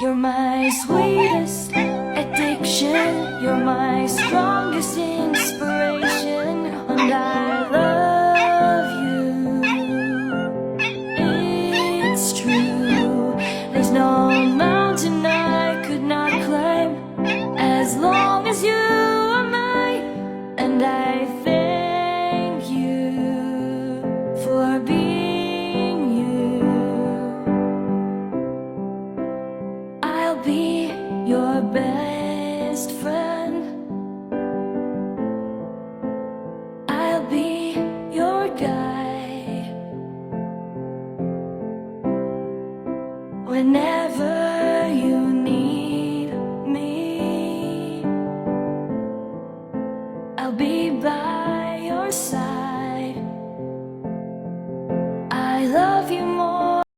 You're my sweetest addiction, you're my strongest inspiration, and I love you. It's true, there's no mountain I could not climb as long as you are mine, and I thank you for being you. I'll be your best friend, I'll be your guide whenever